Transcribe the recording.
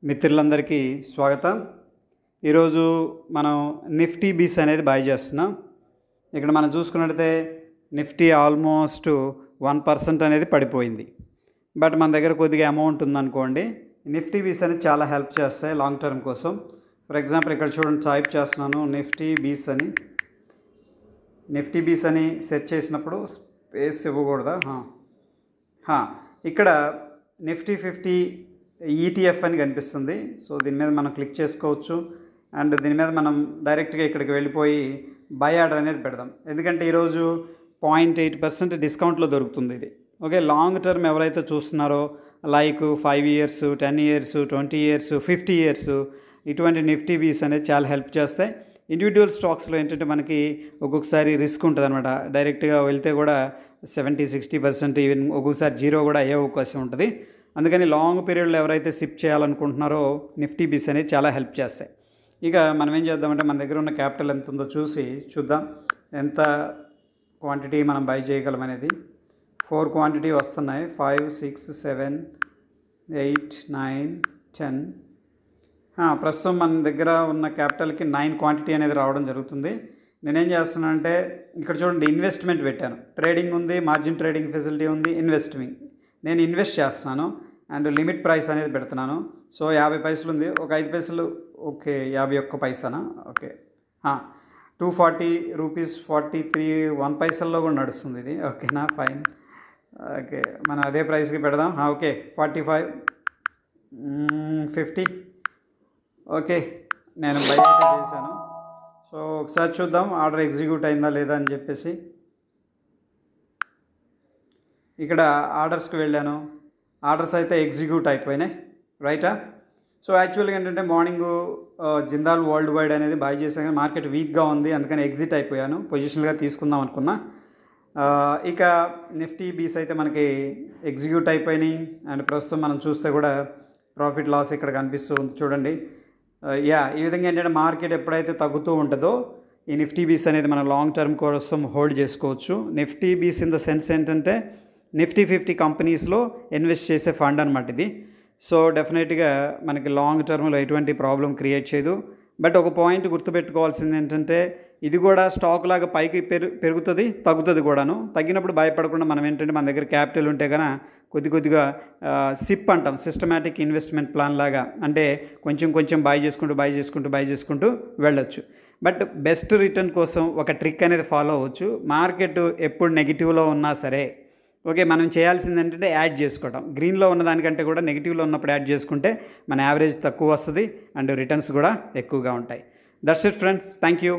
మిత్రులందరికీ స్వాగతం। ఈరోజు మనం నిఫ్టీ బీస్ అనేది బై చేస్తున్నాం। ఇక్కడ మనం చూసుకున్నట్లయితే నిఫ్టీ ఆల్మోస్ట్ 1% అనేది పడిపోయింది। బట్ మన దగ్గర కొద్దిగా అమౌంట్ ఉందనుకోండి, నిఫ్టీ బీస్ అనేది చాలా హెల్ప్ చేస్తాయి లాంగ్ టర్మ్ కోసం। ఫర్ ఎగ్జాంపుల్ ఇక్కడ చూడండి, టైప్ చేస్తున్నాను నిఫ్టీ బీస్ అని సెర్చ్ చేసినప్పుడు స్పేస్ ఇవ్వకూడదా? ఇక్కడ నిఫ్టీ 50 ETF అని కనిపిస్తుంది। సో దీని మీద మనం క్లిక్ చేసుకోవచ్చు అండ్ దీని మీద మనం డైరెక్ట్గా ఇక్కడికి వెళ్ళిపోయి బై ఆర్డర్ అనేది పెడదాం। ఎందుకంటే ఈరోజు 0.8% డిస్కౌంట్లో దొరుకుతుంది ఇది। ఓకే, లాంగ్ టర్మ్ ఎవరైతే చూస్తున్నారో like 5 years, 10 years, 20 years, 50 years ఇటువంటి నిఫ్టీ బీస్ అనేది చాలా హెల్ప్ చేస్తాయి। ఇండివిజువల్ స్టాక్స్లో ఏంటంటే మనకి ఒక్కొక్కసారి రిస్క్ ఉంటుంది అనమాట। డైరెక్ట్గా వెళ్తే కూడా 70-60%, ఈవెన్ ఒక్కొక్కసారి జీరో కూడా అయ్యే అవకాశం ఉంటుంది। అందుకని లాంగ్ పీరియడ్లో ఎవరైతే సిప్ చేయాలనుకుంటున్నారో నిఫ్టీ బీస్ అనేది చాలా హెల్ప్ చేస్తాయి। ఇక మనం ఏం చేద్దామంటే మన దగ్గర ఉన్న క్యాపిటల్ ఎంత ఉందో చూద్దాం, ఎంత క్వాంటిటీ మనం బై చేయగలం అనేది। 4 క్వాంటిటీ వస్తున్నాయి, 5, 6, 7, 8, 9, 10। ప్రస్తుతం మన దగ్గర ఉన్న క్యాపిటల్కి 9 క్వాంటిటీ అనేది రావడం జరుగుతుంది। నేనేం చేస్తున్నానంటే ఇక్కడ చూడండి, ఇన్వెస్ట్మెంట్ పెట్టాను, ట్రేడింగ్ ఉంది, మార్జిన్ ట్రేడింగ్ ఫెసిలిటీ ఉంది, నేను ఇన్వెస్ట్ చేస్తున్నాను అండ్ లిమిట్ ప్రైస్ అనేది పెడుతున్నాను। సో 50 పైసలు ఉంది, ఒక 5 పైసలు, ఓకే 51 పైసానా, ఓకే 240 రూపీస్ 43 1 పైసల్లో కూడా నడుస్తుంది ఇది। ఓకేనా, ఫైన్, ఓకే మనం అదే ప్రైస్కి పెడదాం। ఓకే 45, 50, ఓకే నేను బై అయితే చేశాను। సో ఒకసారి చూద్దాం ఆర్డర్ ఎగ్జిక్యూట్ అయిందా లేదా అని చెప్పేసి। ఇక్కడ ఆర్డర్స్కి వెళ్ళాను, ఆర్డర్స్ అయితే ఎగ్జిక్యూట్ అయిపోయినాయి, రైటా। సో యాక్చువల్గా ఏంటంటే మార్నింగ్ జిందాల్ వరల్డ్ వైడ్ అనేది బై చేశాను, మార్కెట్ వీక్గా ఉంది, అందుకని ఎగ్జిట్ అయిపోయాను, పొజిషన్గా తీసుకుందాం అనుకున్నా। ఇక నిఫ్టీ బీస్ అయితే మనకి ఎగ్జిక్యూట్ అయిపోయినాయి అండ్ ప్రస్తుతం మనం చూస్తే కూడా ప్రాఫిట్ లాస్ ఇక్కడ కనిపిస్తూ ఉంది చూడండి। ఈ విధంగా ఏంటంటే మార్కెట్ ఎప్పుడైతే తగ్గుతూ ఉంటుందో ఈ నిఫ్టీ బీస్ అనేది మనం లాంగ్ టర్మ్ కోసం హోల్డ్ చేసుకోవచ్చు। నిఫ్టీ బీస్ ఇన్ ద సెన్స్ ఏంటంటే నిఫ్టీ 50 కంపెనీస్లో ఇన్వెస్ట్ చేసే ఫండ్ అనమాట ఇది। సో డెఫినెట్గా మనకి లాంగ్ టర్మ్లో ఎటువంటి ప్రాబ్లం క్రియేట్ చేయదు। బట్ ఒక పాయింట్ గుర్తుపెట్టుకోవాల్సింది ఏంటంటే ఇది కూడా స్టాక్ లాగా పైకి పెరుగుతుంది, తగ్గుతుంది కూడాను। తగ్గినప్పుడు భయపడకుండా మనం ఏంటంటే మన దగ్గర క్యాపిటల్ ఉంటే కనుక కొద్దిగా సిప్ అంటాం, సిస్టమేటిక్ ఇన్వెస్ట్మెంట్ ప్లాన్ లాగా, అంటే కొంచెం బై చేసుకుంటూ వెళ్ళొచ్చు। బట్ బెస్ట్ రిటర్న్ కోసం ఒక ట్రిక్ అనేది ఫాలో అవ్వచ్చు। మార్కెట్ ఎప్పుడు నెగిటివ్లో ఉన్నా సరే ఓకే, మనం చేయాల్సింది ఏంటంటే యాడ్ చేసుకోవడం, గ్రీన్లో ఉన్నదానికంటే కూడా నెగిటివ్లో ఉన్నప్పుడు యాడ్ చేసుకుంటే మన యావరేజ్ తక్కువ వస్తుంది అండ్ రిటర్న్స్ కూడా ఎక్కువగా ఉంటాయి। That's it friends, thank you.